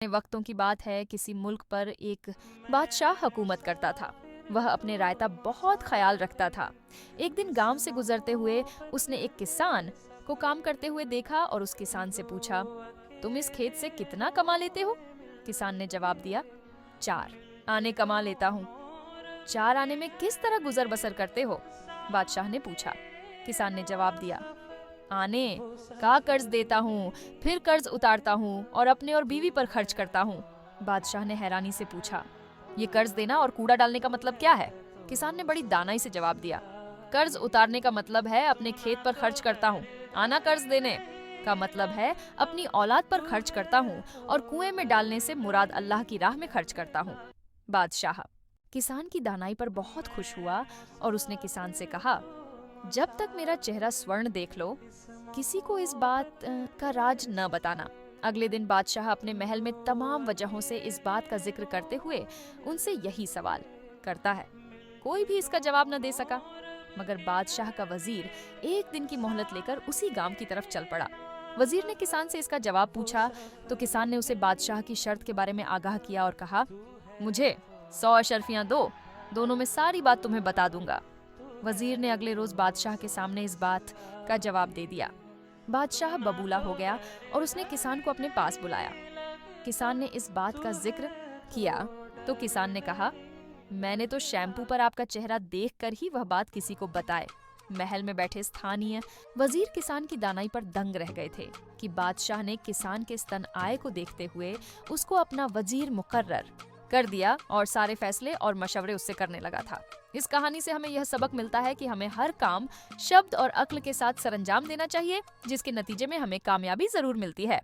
वक्तों की बात है, किसी मुल्क पर एक बादशाह हुकूमत करता था। वह अपने रायता बहुत ख्याल रखता था। एक दिन गांव से गुजरते हुए उसने एक किसान को काम करते हुए देखा और उस किसान से पूछा, तुम इस खेत से कितना कमा लेते हो? किसान ने जवाब दिया, 4 आने कमा लेता हूँ। 4 आने में किस तरह गुजर बसर करते हो? बादशाह ने पूछा। किसान ने जवाब दिया, आने का कर्ज देता हूँ, फिर कर्ज उतारता हूँ और अपने और बीवी पर खर्च करता हूँ। बादशाह ने हैरानी से पूछा, ये कर्ज देना और कूड़ा डालने का मतलब क्या है? किसान ने बड़ी दानाई से जवाब दिया, कर्ज उतारने का मतलब है अपने खेत पर खर्च करता हूँ, आना कर्ज देने का मतलब है अपनी औलाद पर खर्च करता हूँ और कुएं में डालने से मुराद अल्लाह की राह में खर्च करता हूँ। बादशाह किसान की दानाई पर बहुत खुश हुआ और उसने किसान से कहा, जब तक मेरा चेहरा स्वर्ण देख लो, किसी को इस बात का राज न बताना। अगले दिन बादशाह अपने महल में तमाम वजहों से इस बात का जिक्र करते हुए उनसे यही सवाल करता है। कोई भी इसका जवाब न दे सका, मगर बादशाह का वजीर एक दिन की मोहलत लेकर उसी गांव की तरफ चल पड़ा। वजीर ने किसान से इसका जवाब पूछा तो किसान ने उसे बादशाह की शर्त के बारे में आगाह किया और कहा, मुझे 100 अशर्फियां दो, दोनों में सारी बात तुम्हें बता दूंगा। वजीर ने अगले रोज बादशाह के सामने इस बात का जवाब दे दिया। बादशाह बबूला हो गया और उसने किसान को अपने पास बुलाया। किसान ने इस बात का जिक्र किया तो किसान ने कहा, मैंने तो शैम्पू पर आपका चेहरा देखकर ही वह बात किसी को बताए। महल में बैठे स्थानीय वजीर किसान की दानाई पर दंग रह गए थे कि बादशाह ने किसान के स्तन आय को देखते हुए उसको अपना वजीर मुकर्रर कर दिया और सारे फैसले और मशवरे उससे करने लगा था। इस कहानी से हमें यह सबक मिलता है कि हमें हर काम शब्द और अक्ल के साथ सरंजाम देना चाहिए, जिसके नतीजे में हमें कामयाबी जरूर मिलती है।